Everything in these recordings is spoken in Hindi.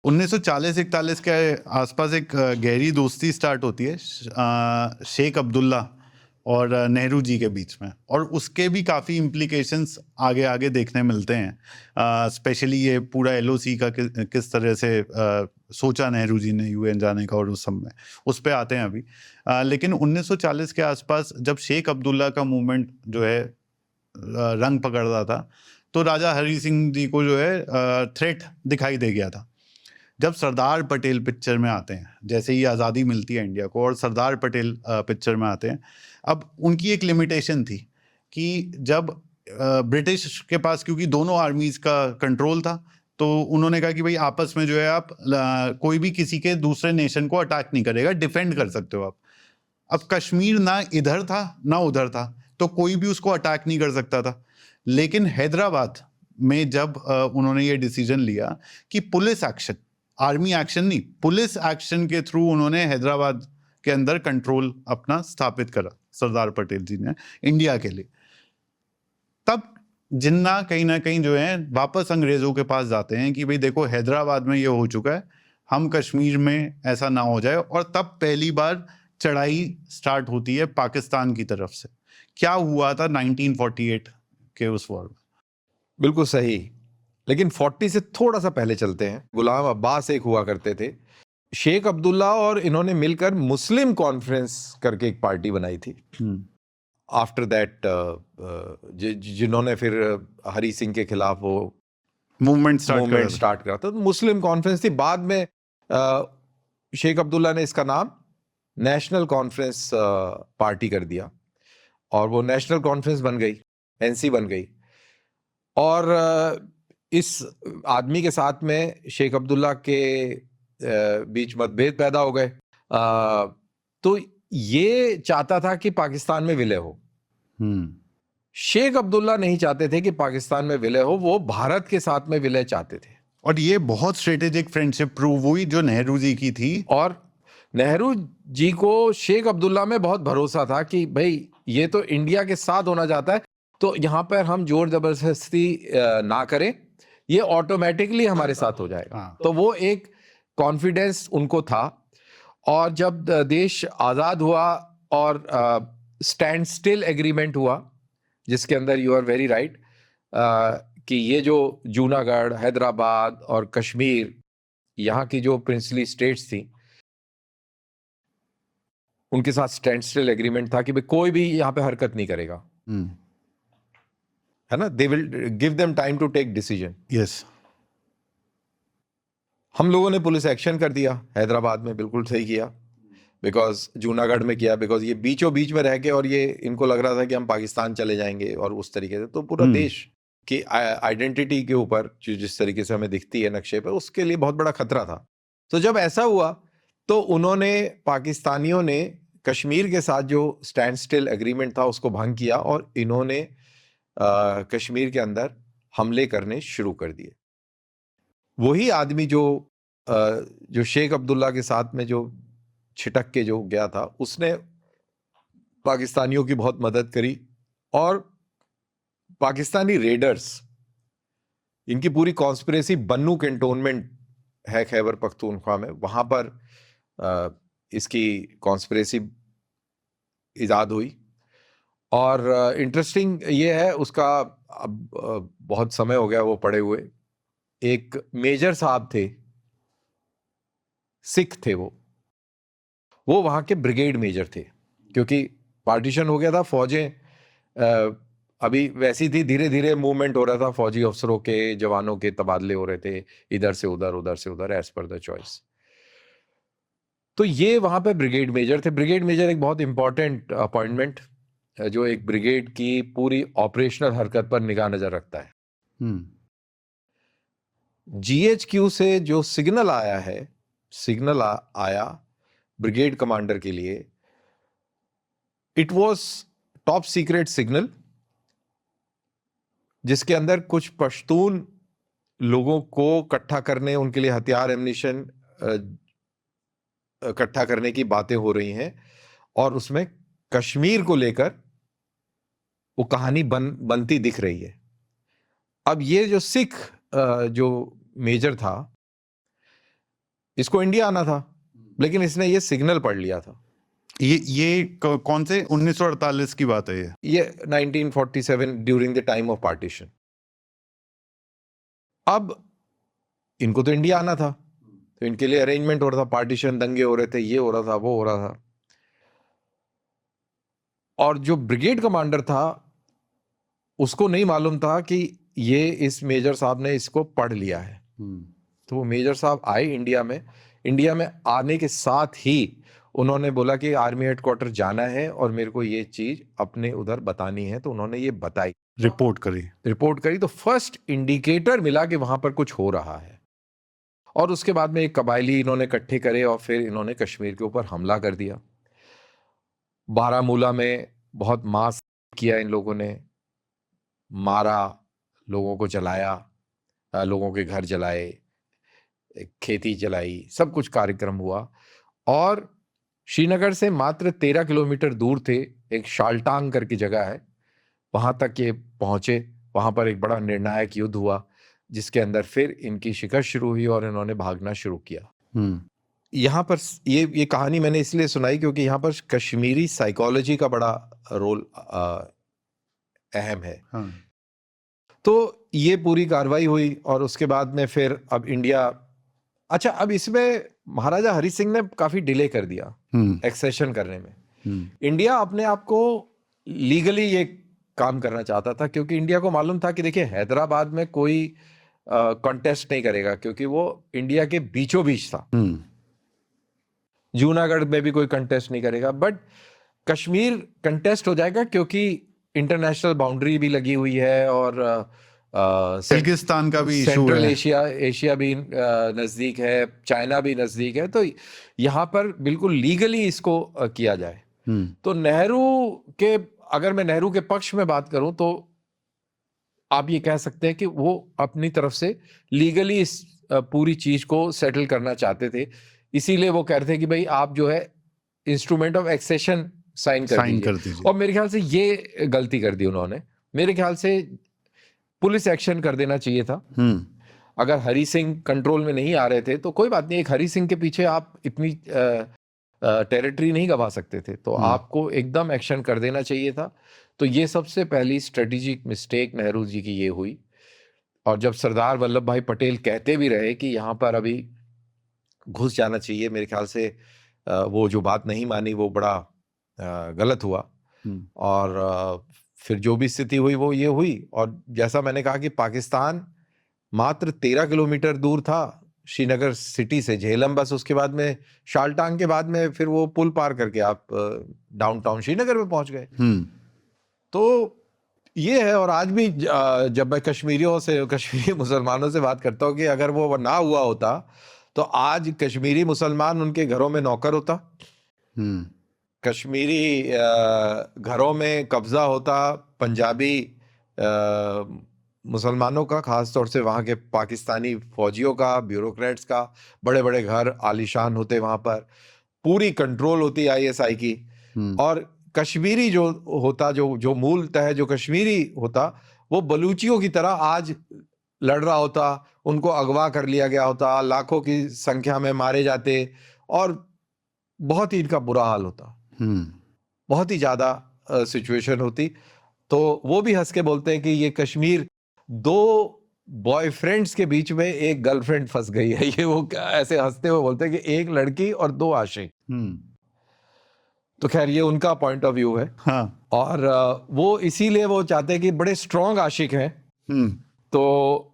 1940-41 के आसपास एक गहरी दोस्ती स्टार्ट होती है शेख अब्दुल्ला और नेहरू जी के बीच में, और उसके भी काफ़ी इम्प्लीकेशंस आगे आगे देखने मिलते हैं। स्पेशली ये पूरा एलओसी का किस तरह से सोचा नेहरू जी ने यूएन जाने का, और उस समय उस पे आते हैं अभी। लेकिन 1940 के आसपास जब शेख अब्दुल्ला का मूवमेंट जो है रंग पकड़ रहा था, तो राजा हरि सिंह जी को जो है थ्रेट दिखाई दे गया था। जब सरदार पटेल पिक्चर में आते हैं, जैसे ही आज़ादी मिलती है इंडिया को और सरदार पटेल पिक्चर में आते हैं, अब उनकी एक लिमिटेशन थी कि जब ब्रिटिश के पास, क्योंकि दोनों आर्मीज का कंट्रोल था, तो उन्होंने कहा कि भाई आपस में जो है आप कोई भी किसी के दूसरे नेशन को अटैक नहीं करेगा, डिफेंड कर सकते हो आप। अब कश्मीर ना इधर था ना उधर था, तो कोई भी उसको अटैक नहीं कर सकता था। लेकिन हैदराबाद में जब उन्होंने ये डिसीजन लिया कि पुलिस एक्शन, आर्मी एक्शन नहीं, पुलिस एक्शन के थ्रू उन्होंने हैदराबाद के अंदर कंट्रोल अपना स्थापित करा सरदार पटेल जी ने इंडिया के लिए, तब जिन्ना कहीं ना कहीं जो है वापस अंग्रेजों के पास जाते हैं कि भाई देखो हैदराबाद में ये हो चुका है, हम कश्मीर में ऐसा ना हो जाए। और तब पहली बार चढ़ाई स्टार्ट होती है पाकिस्तान की तरफ से। क्या हुआ था 1948 के उस वॉर में? बिल्कुल सही, लेकिन 40 से थोड़ा सा पहले चलते हैं। गुलाम अब्बास एक हुआ करते थे, शेख अब्दुल्ला और इन्होंने मिलकर मुस्लिम कॉन्फ्रेंस करके एक पार्टी बनाई थी। आफ्टर दैट जिन्होंने फिर हरी सिंह के खिलाफ वो मूवमेंट स्टार्ट करा था, तो मुस्लिम कॉन्फ्रेंस थी। बाद में शेख अब्दुल्ला ने इसका नाम नेशनल कॉन्फ्रेंस पार्टी कर दिया, और वो नेशनल कॉन्फ्रेंस बन गई, एनसी बन गई। और इस आदमी के साथ में शेख अब्दुल्ला के बीच मतभेद पैदा हो गए। तो ये चाहता था कि पाकिस्तान में विलय हो। शेख अब्दुल्ला नहीं चाहते थे कि पाकिस्तान में विलय हो, वो भारत के साथ में विलय चाहते थे। और ये बहुत स्ट्रेटेजिक फ्रेंडशिप प्रूव हुई जो नेहरू जी की थी। और नेहरू जी को शेख अब्दुल्ला में बहुत भरोसा था कि भाई ये तो इंडिया के साथ होना चाहता है, तो यहाँ पर हम जोर जबरदस्ती ना करें, ये ऑटोमेटिकली हमारे साथ हो जाएगा। तो वो एक कॉन्फिडेंस उनको था। और जब देश आज़ाद हुआ और स्टैंड स्टिल एग्रीमेंट हुआ, जिसके अंदर यू आर वेरी राइट कि ये जो जूनागढ़, हैदराबाद और कश्मीर, यहाँ की जो प्रिंसली स्टेट्स थी, उनके साथ स्टैंड स्टिल एग्रीमेंट था कि भाई कोई भी यहाँ पे हरकत नहीं करेगा, है ना। They will give them time to take decision. Yes, हम लोगों ने पुलिस एक्शन कर दिया हैदराबाद में, बिल्कुल सही किया, बिकॉज जूनागढ़ में किया, बिकॉज ये बीचों बीच में रह के, और ये इनको लग रहा था कि हम पाकिस्तान चले जाएंगे और उस तरीके से, तो पूरा देश की आइडेंटिटी के ऊपर जिस तरीके से हमें दिखती है नक्शे पर, उसके लिए बहुत बड़ा खतरा था। तो जब ऐसा हुआ तो उन्होंने, पाकिस्तानियों ने कश्मीर के साथ जो स्टैंड स्टिल एग्रीमेंट था उसको भंग किया, और इन्होंने कश्मीर के अंदर हमले करने शुरू कर दिए। वही आदमी जो शेख अब्दुल्ला के साथ में जो छिटक के जो गया था, उसने पाकिस्तानियों की बहुत मदद करी, और पाकिस्तानी रेडर्स, इनकी पूरी कॉन्स्पिरेसी बन्नू कैंटोनमेंट है खैबर पख्तूनख्वा में, वहां पर इसकी कॉन्स्पिरेसी इजाद हुई। और इंटरेस्टिंग ये है, उसका अब बहुत समय हो गया वो पड़े हुए, एक मेजर साहब थे, सिख थे वो वहां के ब्रिगेड मेजर थे, क्योंकि पार्टीशन हो गया था, फौजें अभी वैसी थी, धीरे धीरे मूवमेंट हो रहा था, फौजी अफसरों के, जवानों के तबादले हो रहे थे, इधर से उधर, उधर से उधर, एज पर द चॉइस। तो ये वहां पे ब्रिगेड मेजर थे। ब्रिगेड मेजर एक बहुत इंपॉर्टेंट अपॉइंटमेंट, जो एक ब्रिगेड की पूरी ऑपरेशनल हरकत पर निगाह नजर रखता है। जीएचक्यू से जो सिग्नल आया है, सिग्नल आया ब्रिगेड कमांडर के लिए, it was top secret signal, जिसके अंदर कुछ पश्तून लोगों को इकट्ठा करने, उनके लिए हथियार, एम्युनिशन इकट्ठा करने की बातें हो रही हैं, और उसमें कश्मीर को लेकर वो कहानी बनती दिख रही है। अब ये जो सिख जो मेजर था, इसको इंडिया आना था, लेकिन इसने ये सिग्नल पढ़ लिया था। ये कौन से 1948 की बात है ये 1947 during the time of partition. अब इनको तो इंडिया आना था, तो इनके लिए अरेंजमेंट हो रहा था, पार्टीशन, दंगे हो रहे थे, ये हो रहा था, वो हो रहा था। और जो ब्रिगेड कमांडर था उसको नहीं मालूम था कि ये इस मेजर साहब ने इसको पढ़ लिया है। तो वो मेजर साहब आए इंडिया में आने के साथ ही उन्होंने बोला कि आर्मी हेडक्वार्टर जाना है और मेरे को ये चीज अपने उधर बतानी है। तो उन्होंने ये बताई, रिपोर्ट करी। तो फर्स्ट इंडिकेटर मिला कि वहां पर कुछ हो रहा है। और उसके बाद में एक कबायली इन्होंने इकट्ठे करे और फिर इन्होंने कश्मीर के ऊपर हमला कर दिया। बारामूला में बहुत मास किया इन लोगों ने, मारा, लोगों को जलाया, लोगों के घर जलाए, खेती जलाई, सब कुछ कार्यक्रम हुआ। और श्रीनगर से मात्र 13 किलोमीटर दूर थे, एक शालटांग करके जगह है, वहां तक ये पहुंचे। वहां पर एक बड़ा निर्णायक युद्ध हुआ जिसके अंदर फिर इनकी शिकस्त शुरू हुई और इन्होंने भागना शुरू किया। यहाँ पर ये कहानी मैंने इसलिए सुनाई क्योंकि यहाँ पर कश्मीरी साइकोलॉजी का बड़ा रोल अहम है। तो ये पूरी कार्रवाई हुई और उसके बाद में फिर अब इंडिया, अच्छा अब इसमें महाराजा हरि सिंह ने काफी डिले कर दिया एक्सेशन करने में। इंडिया अपने आप को लीगली ये काम करना चाहता था क्योंकि इंडिया को मालूम था कि देखिए हैदराबाद में कोई कॉन्टेस्ट नहीं करेगा क्योंकि वो इंडिया के बीचों बीच था। जूनागढ़ में भी कोई कंटेस्ट नहीं करेगा, बट कश्मीर कंटेस्ट हो जाएगा क्योंकि इंटरनेशनल बाउंड्री भी लगी हुई है और किर्गिस्तान का भी इशू सेंट्रल है, एशिया भी नजदीक है, चाइना भी नजदीक है, तो यहाँ पर बिल्कुल लीगली इसको किया जाए। तो नेहरू के, अगर मैं नेहरू के पक्ष में बात करूं तो आप ये कह सकते हैं कि वो अपनी तरफ से लीगली इस पूरी चीज को सेटल करना चाहते थे। इसीलिए वो कह रहे थे कि भाई आप जो है इंस्ट्रूमेंट ऑफ एक्सेशन साइन कर दीजिए। और मेरे ख्याल से ये गलती कर दी उन्होंने। मेरे ख्याल से पुलिस एक्शन कर देना चाहिए था। अगर हरि सिंह कंट्रोल में नहीं आ रहे थे तो कोई बात नहीं, एक हरि सिंह के पीछे आप इतनी टेरिटरी नहीं गवा सकते थे, तो आपको एकदम एक्शन कर देना चाहिए था। तो ये सबसे पहली स्ट्रेटेजिक मिस्टेक नेहरू जी की ये हुई। और जब सरदार वल्लभ भाई पटेल कहते भी रहे कि यहाँ पर अभी घुस जाना चाहिए, मेरे ख्याल से वो जो बात नहीं मानी वो बड़ा गलत हुआ। और फिर जो भी स्थिति हुई वो ये हुई। और जैसा मैंने कहा कि पाकिस्तान मात्र 13 किलोमीटर दूर था श्रीनगर सिटी से, झेलम, बस उसके बाद में शालटांग के बाद में फिर वो पुल पार करके आप डाउनटाउन श्रीनगर में पहुंच गए। तो ये है। और आज भी जब मैं कश्मीरी मुसलमानों से बात करता हूँ कि अगर वो ना हुआ होता तो आज कश्मीरी मुसलमान उनके घरों में नौकर होता, कश्मीरी घरों में कब्जा होता पंजाबी मुसलमानों का, खास तौर से वहाँ के पाकिस्तानी फौजियों का, ब्यूरोक्रेट्स का। बड़े बड़े घर आलीशान होते वहाँ पर, पूरी कंट्रोल होती ISI की। और कश्मीरी जो होता, जो मूलतः जो कश्मीरी होता, वो बलूचियों की तरह आज लड़ रहा होता, उनको अगवा कर लिया गया होता, लाखों की संख्या में मारे जाते और बहुत ही इनका बुरा हाल होता, बहुत ही ज्यादा सिचुएशन होती। तो वो भी हंस के बोलते हैं कि ये कश्मीर 2 बॉयफ्रेंड्स के बीच में एक गर्लफ्रेंड फंस गई है। ये वो ऐसे हंसते हुए बोलते हैं कि एक लड़की और 2 आशिक। तो खैर ये उनका पॉइंट ऑफ व्यू है। और वो इसीलिए वो चाहते हैं कि बड़े स्ट्रॉन्ग आशिक हैं, तो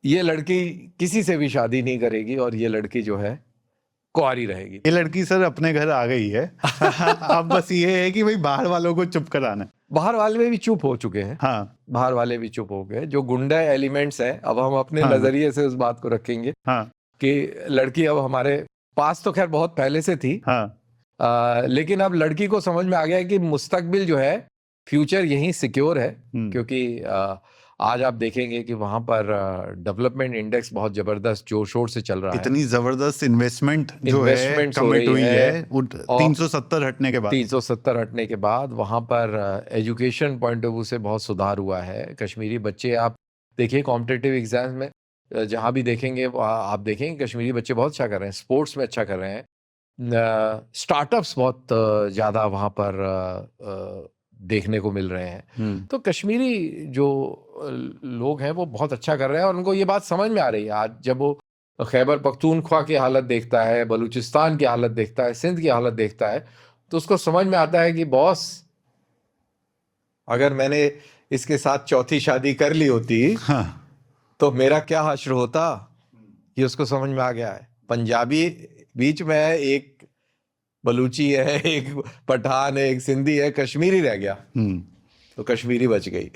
ये लड़की किसी से भी शादी नहीं करेगी और ये लड़की जो है कुंवारी रहेगी। ये लड़की सर अपने घर आ गई है। अब बस ये है कि भाई बाहर वालों को चुप कराना है। बाहर वाले भी चुप हो चुके हैं। बाहर वाले भी चुप हो गए, जो गुंडा एलिमेंट्स हैं। अब हम अपने नजरिए से उस बात को रखेंगे कि लड़की अब हमारे पास तो खैर बहुत पहले से थी, लेकिन अब लड़की को समझ में आ गया है कि मुस्तकबिल जो है, फ्यूचर यहीं सिक्योर है। क्योंकि आज आप देखेंगे कि वहां पर डेवलपमेंट इंडेक्स बहुत जबरदस्त जोर शोर से चल रहा है। इतनी जबरदस्त इन्वेस्टमेंट जो है कमिट हुई है 370 हटने के बाद वहां पर एजुकेशन पॉइंट ऑफ व्यू से बहुत सुधार हुआ है। कश्मीरी बच्चे आप देखिए कॉम्पिटिटिव एग्जाम्स में जहाँ भी देखेंगे आप देखेंगे कश्मीरी बच्चे बहुत अच्छा कर रहे हैं, स्पोर्ट्स में अच्छा कर रहे हैं, स्टार्टअप्स बहुत ज़्यादा वहाँ पर देखने को मिल रहे हैं। तो कश्मीरी जो लोग हैं वो बहुत अच्छा कर रहे हैं और उनको ये बात समझ में आ रही है। आज जब वो खैबर पख्तूनख्वा की हालत देखता है, बलूचिस्तान की हालत देखता है, सिंध की हालत देखता है, तो उसको समझ में आता है कि बॉस, अगर मैंने इसके साथ चौथी शादी कर ली होती हाँ, तो मेरा क्या हश्र होता। ये उसको समझ में आ गया है। पंजाबी बीच में है, एक बलूची है, एक पठान है, एक सिंधी है, कश्मीरी रह गया, तो कश्मीरी बच गई।